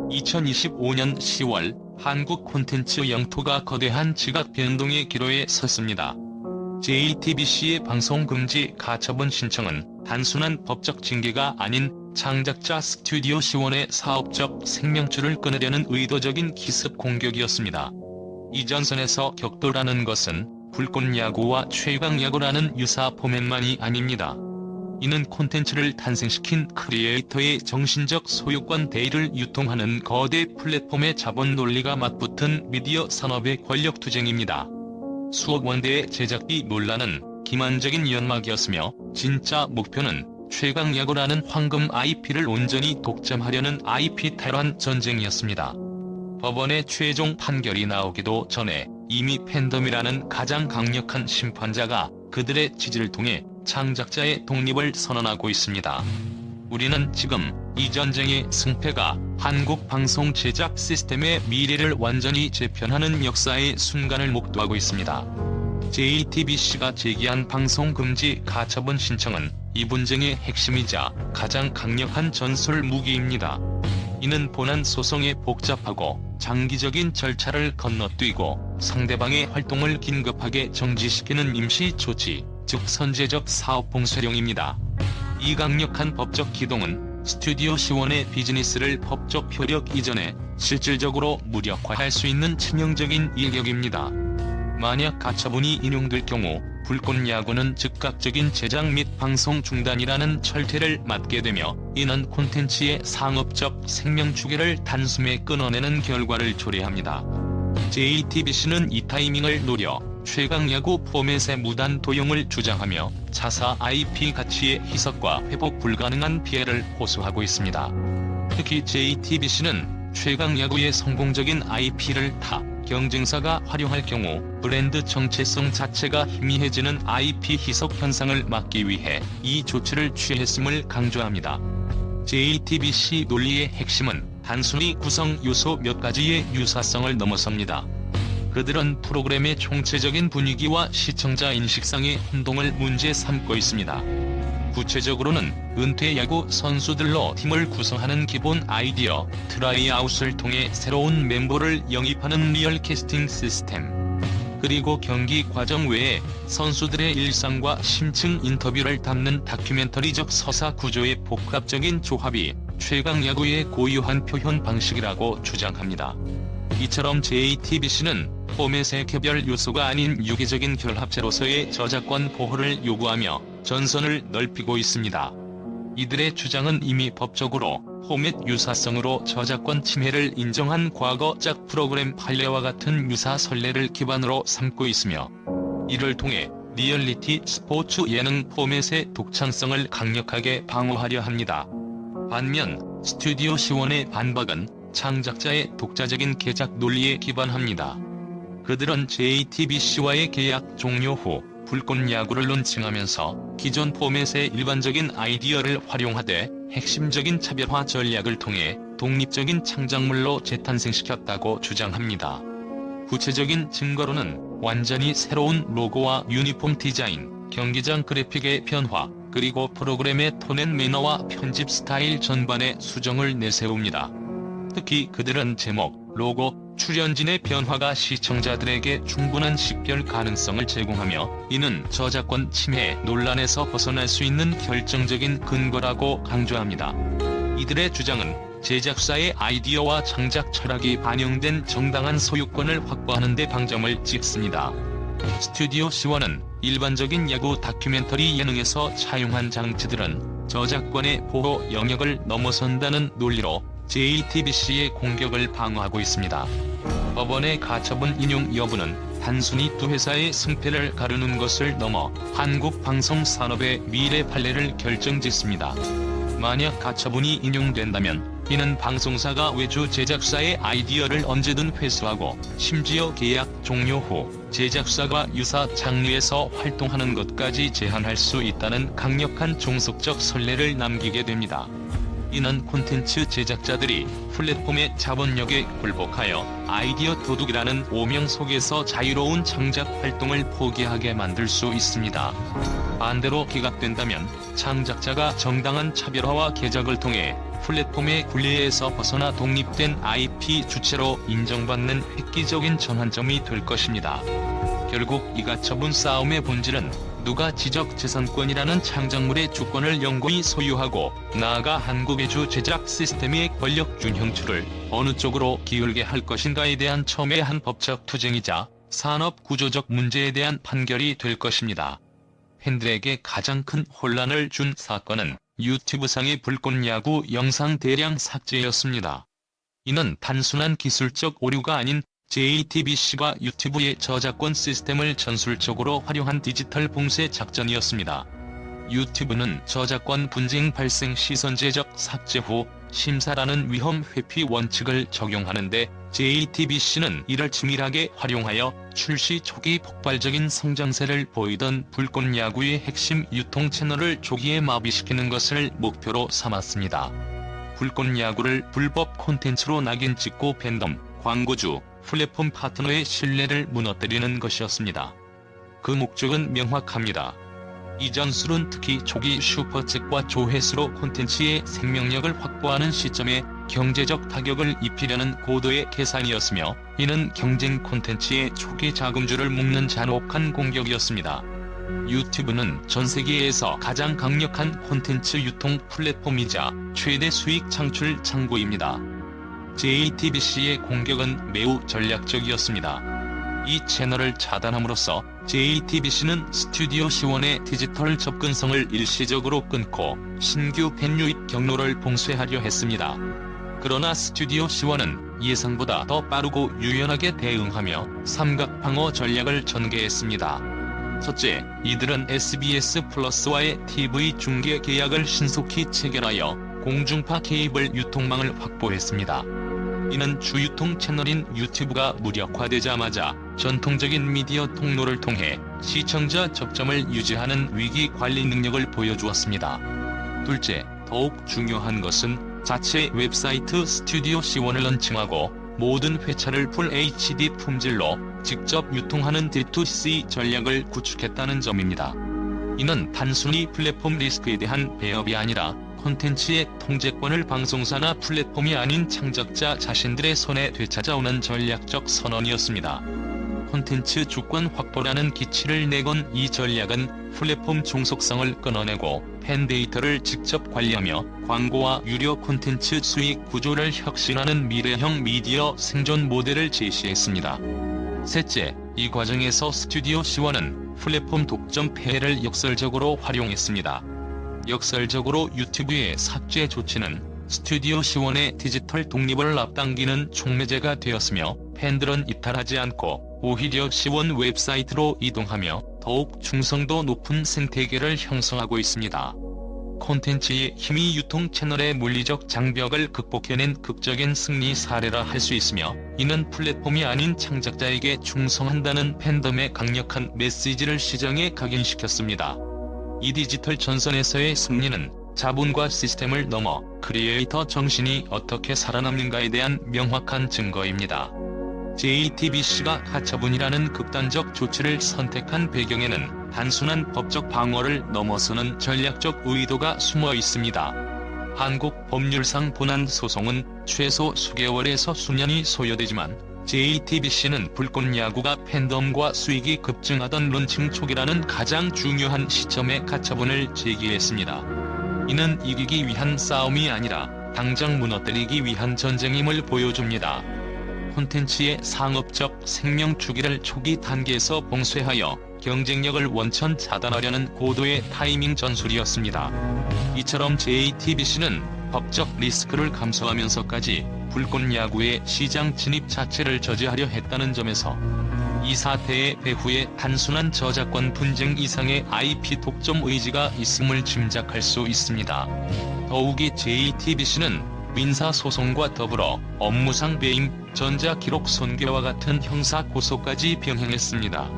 2025년 10월 한국 콘텐츠 영토가 거대한 지각 변동의 기로에 섰습니다. JTBC의 방송금지 가처분 신청은 단순한 법적 징계가 아닌 창작자 스튜디오 시원의 사업적 생명줄을 끊으려는 의도적인 기습 공격이었습니다. 이전선에서 격돌하는 것은 불꽃야구와 최강야구라는 유사 포맷만이 아닙니다. 이는 콘텐츠를 탄생시킨 크리에이터의 정신적 소유권 대의를 유통하는 거대 플랫폼의 자본 논리가 맞붙은 미디어 산업의 권력투쟁입니다. 수억 원대의 제작비 논란은 기만적인 연막이었으며 진짜 목표는 최강야구라는 황금 IP를 온전히 독점하려는 IP 탈환 전쟁이었습니다. 법원의 최종 판결이 나오기도 전에 이미 팬덤이라는 가장 강력한 심판자가 그들의 지지를 통해 창작자의 독립을 선언하고 있습니다. 우리는 지금 이 전쟁의 승패가 한국 방송 제작 시스템의 미래를 완전히 재편하는 역사의 순간을 목도하고 있습니다. JTBC가 제기한 방송금지 가처분 신청은 이 분쟁의 핵심이자 가장 강력한 전술 무기입니다. 이는 본안 소송의 복잡하고 장기적인 절차를 건너뛰고 상대방의 활동을 긴급하게 정지시키는 임시 조치, 즉 선제적 사업 봉쇄령입니다. 이 강력한 법적 기동은 스튜디오 시원의 비즈니스를 법적 효력 이전에 실질적으로 무력화할 수 있는 치명적인 일격입니다. 만약 가처분이 인용될 경우 불꽃야구는 즉각적인 제작 및 방송 중단이라는 철퇴를 맞게 되며 이는 콘텐츠의 상업적 생명주기를 단숨에 끊어내는 결과를 초래합니다. JTBC는 이 타이밍을 노려 최강야구 포맷의 무단 도용을 주장하며 자사 IP 가치의 희석과 회복 불가능한 피해를 호소하고 있습니다. 특히 JTBC는 최강야구의 성공적인 IP를 타 경쟁사가 활용할 경우 브랜드 정체성 자체가 희미해지는 IP 희석 현상을 막기 위해 이 조치를 취했음을 강조합니다. JTBC 논리의 핵심은 단순히 구성 요소 몇 가지의 유사성을 넘어섭니다. 그들은 프로그램의 총체적인 분위기와 시청자 인식상의 혼동을 문제 삼고 있습니다. 구체적으로는 은퇴 야구 선수들로 팀을 구성하는 기본 아이디어, 트라이아웃을 통해 새로운 멤버를 영입하는 리얼 캐스팅 시스템, 그리고 경기 과정 외에 선수들의 일상과 심층 인터뷰를 담는 다큐멘터리적 서사 구조의 복합적인 조합이 최강야구의 고유한 표현 방식이라고 주장합니다. 이처럼 JTBC는 포맷의 개별 요소가 아닌 유기적인 결합체로서의 저작권 보호를 요구하며 전선을 넓히고 있습니다. 이들의 주장은 이미 법적으로 포맷 유사성으로 저작권 침해를 인정한 과거 짝 프로그램 판례와 같은 유사 선례를 기반으로 삼고 있으며 이를 통해 리얼리티 스포츠 예능 포맷의 독창성을 강력하게 방어하려 합니다. 반면 스튜디오 시원의 반박은 창작자의 독자적인 개작 논리에 기반합니다. 그들은 JTBC와의 계약 종료 후 불꽃야구를 론칭하면서 기존 포맷의 일반적인 아이디어를 활용하되 핵심적인 차별화 전략을 통해 독립적인 창작물로 재탄생시켰다고 주장합니다. 구체적인 증거로는 완전히 새로운 로고와 유니폼 디자인, 경기장 그래픽의 변화, 그리고 프로그램의 톤 앤 매너와 편집 스타일 전반에 수정을 내세웁니다. 특히 그들은 제목, 로고, 출연진의 변화가 시청자들에게 충분한 식별 가능성을 제공하며 이는 저작권 침해 논란에서 벗어날 수 있는 결정적인 근거라고 강조합니다. 이들의 주장은 제작사의 아이디어와 창작 철학이 반영된 정당한 소유권을 확보하는 데 방점을 찍습니다. 스튜디오 시원은 일반적인 야구 다큐멘터리 예능에서 차용한 장치들은 저작권의 보호 영역을 넘어선다는 논리로 JTBC의 공격을 방어하고 있습니다. 법원의 가처분 인용 여부는 단순히 두 회사의 승패를 가르는 것을 넘어 한국 방송 산업의 미래 판례를 결정짓습니다. 만약 가처분이 인용된다면 이는 방송사가 외주 제작사의 아이디어를 언제든 회수하고 심지어 계약 종료 후 제작사가 유사 장르에서 활동하는 것까지 제한할 수 있다는 강력한 종속적 선례를 남기게 됩니다. 이는 콘텐츠 제작자들이 플랫폼의 자본력에 굴복하여 아이디어 도둑이라는 오명 속에서 자유로운 창작 활동을 포기하게 만들 수 있습니다. 반대로 기각된다면 창작자가 정당한 차별화와 개작을 통해 플랫폼의 굴레에서 벗어나 독립된 IP 주체로 인정받는 획기적인 전환점이 될 것입니다. 결국 이 가처분 싸움의 본질은 누가 지적재산권이라는 창작물의 주권을 영구히 소유하고 나아가 한국외주 제작 시스템의 권력 균형추를 어느 쪽으로 기울게 할 것인가에 대한 첨예한 법적 투쟁이자 산업 구조적 문제에 대한 판결이 될 것입니다. 팬들에게 가장 큰 혼란을 준 사건은 유튜브상의 불꽃야구 영상 대량 삭제였습니다. 이는 단순한 기술적 오류가 아닌 JTBC가 유튜브의 저작권 시스템을 전술적으로 활용한 디지털 봉쇄 작전이었습니다. 유튜브는 저작권 분쟁 발생 시 선제적 삭제 후 심사라는 위험 회피 원칙을 적용하는데 JTBC는 이를 치밀하게 활용하여 출시 초기 폭발적인 성장세를 보이던 불꽃야구의 핵심 유통 채널을 조기에 마비시키는 것을 목표로 삼았습니다. 불꽃야구를 불법 콘텐츠로 낙인 찍고 팬덤, 광고주, 플랫폼 파트너의 신뢰를 무너뜨리는 것이었습니다. 그 목적은 명확합니다. 이 전술은 특히 초기 슈퍼챗과 조회수로 콘텐츠의 생명력을 확보하는 시점에 경제적 타격을 입히려는 고도의 계산이었으며 이는 경쟁 콘텐츠의 초기 자금줄을 묶는 잔혹한 공격이었습니다. 유튜브는 전 세계에서 가장 강력한 콘텐츠 유통 플랫폼이자 최대 수익 창출 창구입니다. JTBC의 공격은 매우 전략적이었습니다. 이 채널을 차단함으로써 JTBC는 스튜디오 C1의 디지털 접근성을 일시적으로 끊고 신규 팬 유입 경로를 봉쇄하려 했습니다. 그러나 스튜디오 C1은 예상보다 더 빠르고 유연하게 대응하며 삼각방어 전략을 전개했습니다. 첫째, 이들은 SBS 플러스와의 TV 중계 계약을 신속히 체결하여 공중파 케이블 유통망을 확보했습니다. 이는 주유통 채널인 유튜브가 무력화되자마자 전통적인 미디어 통로를 통해 시청자 접점을 유지하는 위기 관리 능력을 보여주었습니다. 둘째, 더욱 중요한 것은 자체 웹사이트 스튜디오 C1을 런칭하고 모든 회차를 풀 HD 품질로 직접 유통하는 D2C 전략을 구축했다는 점입니다. 이는 단순히 플랫폼 리스크에 대한 배업이 아니라 콘텐츠의 통제권을 방송사나 플랫폼이 아닌 창작자 자신들의 손에 되찾아오는 전략적 선언이었습니다. 콘텐츠 주권 확보라는 기치를 내건 이 전략은 플랫폼 종속성을 끊어내고 팬 데이터를 직접 관리하며 광고와 유료 콘텐츠 수익 구조를 혁신하는 미래형 미디어 생존 모델을 제시했습니다. 셋째, 이 과정에서 스튜디오 C1은 플랫폼 독점 폐해를 역설적으로 활용했습니다. 역설적으로 유튜브의 삭제 조치는 스튜디오 C1의 디지털 독립을 앞당기는 촉매제가 되었으며 팬들은 이탈하지 않고 오히려 C1 웹사이트로 이동하며 더욱 충성도 높은 생태계를 형성하고 있습니다. 콘텐츠의 힘이 유통 채널의 물리적 장벽을 극복해낸 극적인 승리 사례라 할 수 있으며 이는 플랫폼이 아닌 창작자에게 충성한다는 팬덤의 강력한 메시지를 시장에 각인시켰습니다. 이 디지털 전선에서의 승리는 자본과 시스템을 넘어 크리에이터 정신이 어떻게 살아남는가에 대한 명확한 증거입니다. JTBC가 가처분이라는 극단적 조치를 선택한 배경에는 단순한 법적 방어를 넘어서는 전략적 의도가 숨어 있습니다. 한국 법률상 본안 소송은 최소 수개월에서 수년이 소요되지만 JTBC는 불꽃야구가 팬덤과 수익이 급증하던 런칭 초기라는 가장 중요한 시점에 가처분을 제기했습니다. 이는 이기기 위한 싸움이 아니라 당장 무너뜨리기 위한 전쟁임을 보여줍니다. 콘텐츠의 상업적 생명 주기를 초기 단계에서 봉쇄하여 경쟁력을 원천 차단하려는 고도의 타이밍 전술이었습니다. 이처럼 JTBC는 법적 리스크를 감수하면서까지 불꽃야구의 시장 진입 자체를 저지하려 했다는 점에서 이 사태의 배후에 단순한 저작권 분쟁 이상의 IP 독점 의지가 있음을 짐작할 수 있습니다. 더욱이 JTBC는 민사소송과 더불어 업무상 배임, 전자기록 손괴와 같은 형사 고소까지 병행했습니다.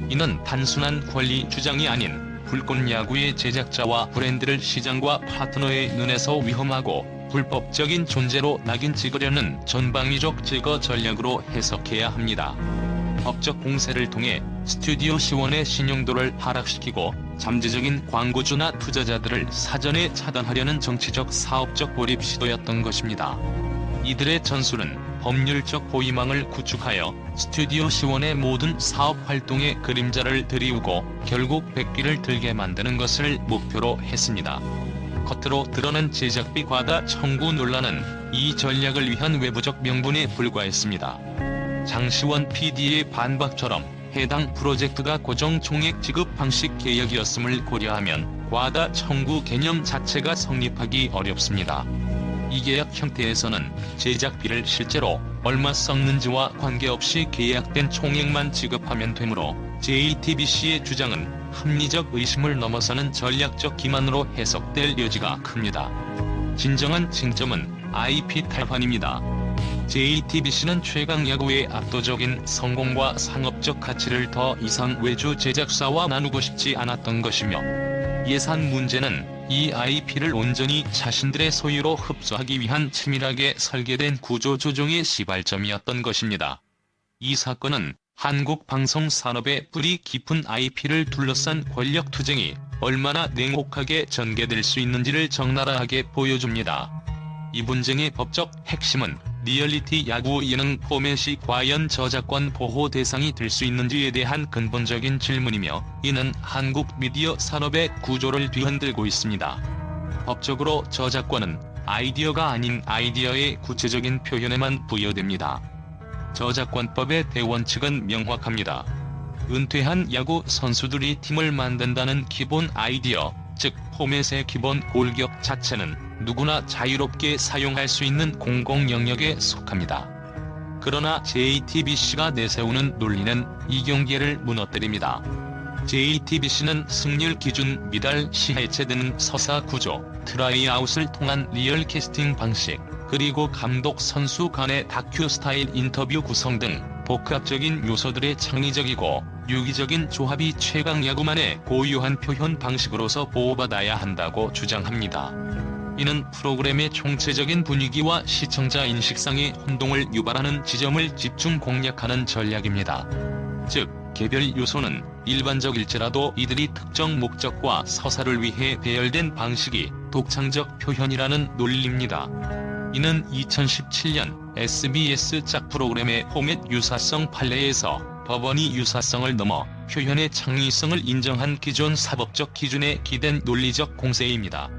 이는 단순한 권리 주장이 아닌 불꽃야구의 제작자와 브랜드를 시장과 파트너의 눈에서 위험하고 불법적인 존재로 낙인 찍으려는 전방위적 제거 전략으로 해석해야 합니다. 법적 공세를 통해 스튜디오 C1의 신용도를 하락시키고 잠재적인 광고주나 투자자들을 사전에 차단하려는 정치적 사업적 고립 시도였던 것입니다. 이들의 전술은 법률적 호위망을 구축하여 스튜디오 C1의 모든 사업 활동에 그림자를 들이우고 결국 백기를 들게 만드는 것을 목표로 했습니다. 겉으로 드러난 제작비 과다 청구 논란은 이 전략을 위한 외부적 명분에 불과했습니다. 장시원 PD의 반박처럼 해당 프로젝트가 고정 총액 지급 방식 계약이었음을 고려하면 과다 청구 개념 자체가 성립하기 어렵습니다. 이 계약 형태에서는 제작비를 실제로 얼마 썼는지와 관계없이 계약된 총액만 지급하면 되므로 JTBC의 주장은 합리적 의심을 넘어서는 전략적 기만으로 해석될 여지가 큽니다. 진정한 쟁점은 IP 탈환입니다. JTBC는 최강 야구의 압도적인 성공과 상업적 가치를 더 이상 외주 제작사와 나누고 싶지 않았던 것이며, 예산 문제는 이 IP를 온전히 자신들의 소유로 흡수하기 위한 치밀하게 설계된 구조 조정의 시발점이었던 것입니다. 이 사건은 한국 방송 산업의 뿌리 깊은 IP를 둘러싼 권력 투쟁이 얼마나 냉혹하게 전개될 수 있는지를 적나라하게 보여줍니다. 이 분쟁의 법적 핵심은 리얼리티 야구 예능 포맷이 과연 저작권 보호 대상이 될 수 있는지에 대한 근본적인 질문이며, 이는 한국 미디어 산업의 구조를 뒤흔들고 있습니다. 법적으로 저작권은 아이디어가 아닌 아이디어의 구체적인 표현에만 부여됩니다. 저작권법의 대원칙은 명확합니다. 은퇴한 야구 선수들이 팀을 만든다는 기본 아이디어, 즉 포맷의 기본 골격 자체는 누구나 자유롭게 사용할 수 있는 공공 영역에 속합니다. 그러나 JTBC가 내세우는 논리는 이 경계를 무너뜨립니다. JTBC는 승률 기준 미달 시 해체되는 서사 구조, 트라이아웃을 통한 리얼 캐스팅 방식, 그리고 감독 선수 간의 다큐 스타일 인터뷰 구성 등 복합적인 요소들의 창의적이고 유기적인 조합이 최강 야구만의 고유한 표현 방식으로서 보호받아야 한다고 주장합니다. 이는 프로그램의 총체적인 분위기와 시청자 인식상의 혼동을 유발하는 지점을 집중 공략하는 전략입니다. 즉, 개별 요소는 일반적일지라도 이들이 특정 목적과 서사를 위해 배열된 방식이 독창적 표현이라는 논리입니다. 이는 2017년 SBS 짝 프로그램의 포맷 유사성 판례에서 법원이 유사성을 넘어 표현의 창의성을 인정한 기존 사법적 기준에 기댄 논리적 공세입니다.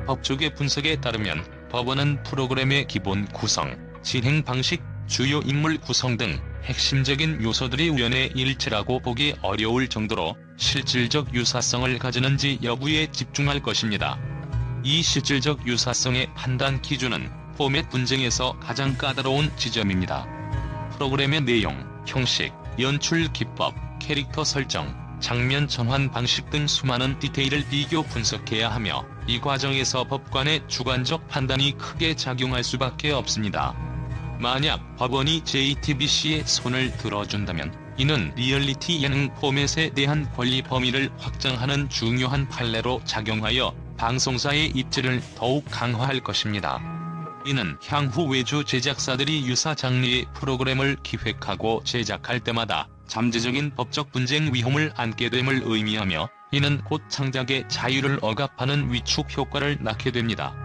법조계 분석에 따르면 법원은 프로그램의 기본 구성, 진행 방식, 주요 인물 구성 등 핵심적인 요소들이 우연의 일치라고 보기 어려울 정도로 실질적 유사성을 가지는지 여부에 집중할 것입니다. 이 실질적 유사성의 판단 기준은 포맷 분쟁에서 가장 까다로운 지점입니다. 프로그램의 내용, 형식, 연출 기법, 캐릭터 설정, 장면 전환 방식 등 수많은 디테일을 비교 분석해야 하며, 이 과정에서 법관의 주관적 판단이 크게 작용할 수밖에 없습니다. 만약 법원이 JTBC의 손을 들어준다면 이는 리얼리티 예능 포맷에 대한 권리 범위를 확장하는 중요한 판례로 작용하여 방송사의 입지를 더욱 강화할 것입니다. 이는 향후 외주 제작사들이 유사 장르의 프로그램을 기획하고 제작할 때마다 잠재적인 법적 분쟁 위험을 안게 됨을 의미하며, 이는 곧 창작의 자유를 억압하는 위축 효과를 낳게 됩니다.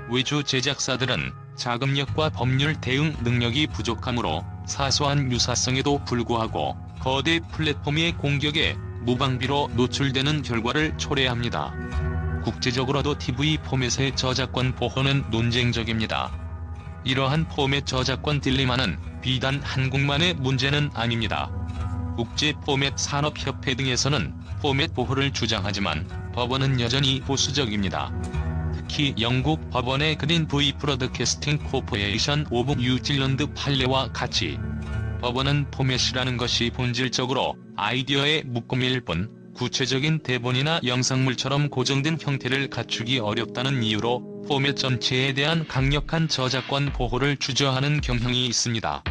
외주 제작사들은 자금력과 법률 대응 능력이 부족하므로 사소한 유사성에도 불구하고 거대 플랫폼의 공격에 무방비로 노출되는 결과를 초래합니다. 국제적으로도 TV 포맷의 저작권 보호는 논쟁적입니다. 이러한 포맷 저작권 딜레마는 비단 한국만의 문제는 아닙니다. 국제 포맷 산업협회 등에서는 포맷 보호를 주장하지만 법원은 여전히 보수적입니다. 특히 영국 법원의 그린 V 브로드캐스팅 코퍼레이션 오브 뉴질랜드 판례와 같이 법원은 포맷이라는 것이 본질적으로 아이디어의 묶음일 뿐 구체적인 대본이나 영상물처럼 고정된 형태를 갖추기 어렵다는 이유로 포맷 전체에 대한 강력한 저작권 보호를 주저하는 경향이 있습니다.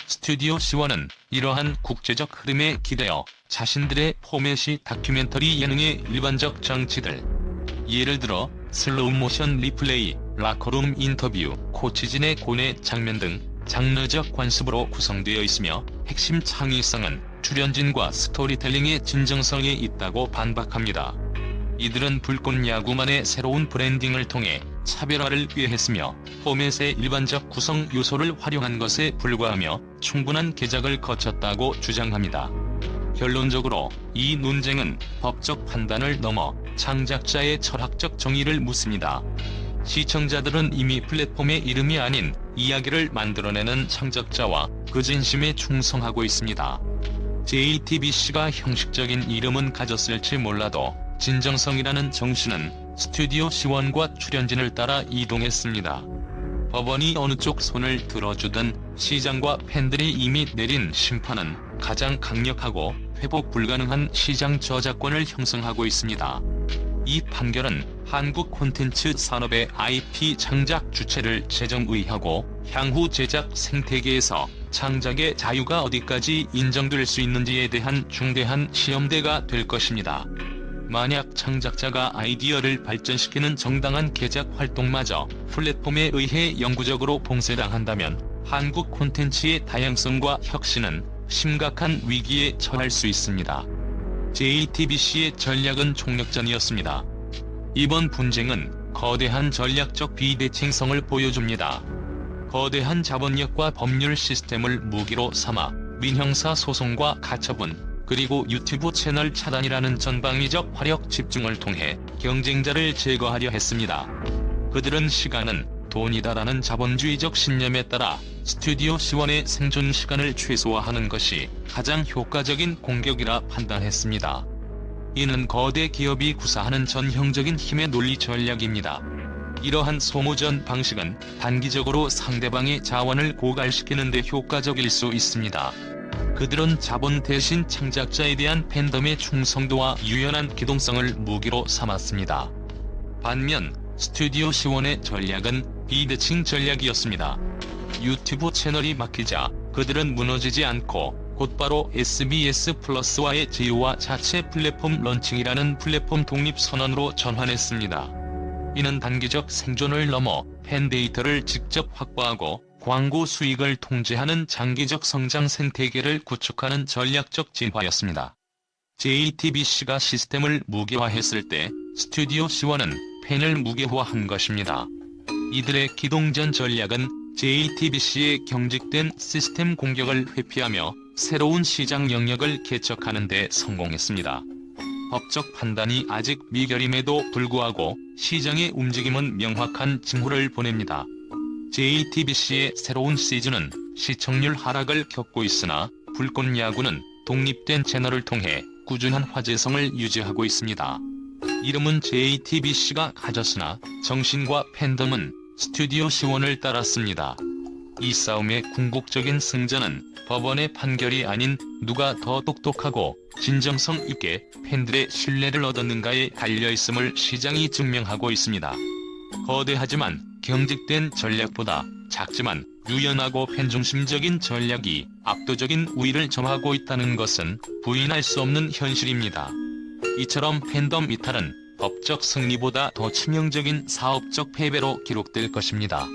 스튜디오 C1은 이러한 국제적 흐름에 기대어 자신들의 포맷이 다큐멘터리 예능의 일반적 장치들, 예를 들어 슬로우모션 리플레이, 라커룸 인터뷰, 코치진의 고뇌 장면 등 장르적 관습으로 구성되어 있으며, 핵심 창의성은 출연진과 스토리텔링의 진정성에 있다고 반박합니다. 이들은 불꽃 야구만의 새로운 브랜딩을 통해 차별화를 꾀했으며 포맷의 일반적 구성 요소를 활용한 것에 불과하며 충분한 개작을 거쳤다고 주장합니다. 결론적으로 이 논쟁은 법적 판단을 넘어 창작자의 철학적 정의를 묻습니다. 시청자들은 이미 플랫폼의 이름이 아닌 이야기를 만들어내는 창작자와 그 진심에 충성하고 있습니다. JTBC가 형식적인 이름은 가졌을지 몰라도 진정성이라는 정신은 스튜디오 C1과 출연진을 따라 이동했습니다. 법원이 어느 쪽 손을 들어주든 시장과 팬들이 이미 내린 심판은 가장 강력하고 회복 불가능한 시장 저작권을 형성하고 있습니다. 이 판결은 한국 콘텐츠 산업의 IP 창작 주체를 재정의하고 향후 제작 생태계에서 창작의 자유가 어디까지 인정될 수 있는지에 대한 중대한 시험대가 될 것입니다. 만약 창작자가 아이디어를 발전시키는 정당한 개작 활동마저 플랫폼에 의해 영구적으로 봉쇄당한다면 한국 콘텐츠의 다양성과 혁신은 심각한 위기에 처할 수 있습니다. JTBC의 전략은 총력전이었습니다. 이번 분쟁은 거대한 전략적 비대칭성을 보여줍니다. 거대한 자본력과 법률 시스템을 무기로 삼아 민형사 소송과 가처분, 그리고 유튜브 채널 차단이라는 전방위적 화력 집중을 통해 경쟁자를 제거하려 했습니다. 그들은 시간은 돈이다라는 자본주의적 신념에 따라 스튜디오 C1의 생존 시간을 최소화하는 것이 가장 효과적인 공격이라 판단했습니다. 이는 거대 기업이 구사하는 전형적인 힘의 논리 전략입니다. 이러한 소모전 방식은 단기적으로 상대방의 자원을 고갈시키는 데 효과적일 수 있습니다. 그들은 자본 대신 창작자에 대한 팬덤의 충성도와 유연한 기동성을 무기로 삼았습니다. 반면 스튜디오 C1의 전략은 비대칭 전략이었습니다. 유튜브 채널이 막히자 그들은 무너지지 않고 곧바로 SBS 플러스와의 제휴와 자체 플랫폼 런칭이라는 플랫폼 독립 선언으로 전환했습니다. 이는 단기적 생존을 넘어 팬 데이터를 직접 확보하고 광고 수익을 통제하는 장기적 성장 생태계를 구축하는 전략적 진화였습니다. JTBC가 시스템을 무기화했을 때 스튜디오 C1은 팬을 무기화한 것입니다. 이들의 기동전 전략은 JTBC의 경직된 시스템 공격을 회피하며 새로운 시장 영역을 개척하는 데 성공했습니다. 법적 판단이 아직 미결임에도 불구하고 시장의 움직임은 명확한 징후를 보냅니다. JTBC의 새로운 시즌은 시청률 하락을 겪고 있으나 불꽃 야구는 독립된 채널을 통해 꾸준한 화제성을 유지하고 있습니다. 이름은 JTBC가 가졌으나 정신과 팬덤은 스튜디오 C1을 따랐습니다. 이 싸움의 궁극적인 승자는 법원의 판결이 아닌 누가 더 똑똑하고 진정성 있게 팬들의 신뢰를 얻었는가에 달려있음을 시장이 증명하고 있습니다. 거대하지만 경직된 전략보다 작지만 유연하고 팬중심적인 전략이 압도적인 우위를 점하고 있다는 것은 부인할 수 없는 현실입니다. 이처럼 팬덤 이탈은 법적 승리보다 더 치명적인 사업적 패배로 기록될 것입니다.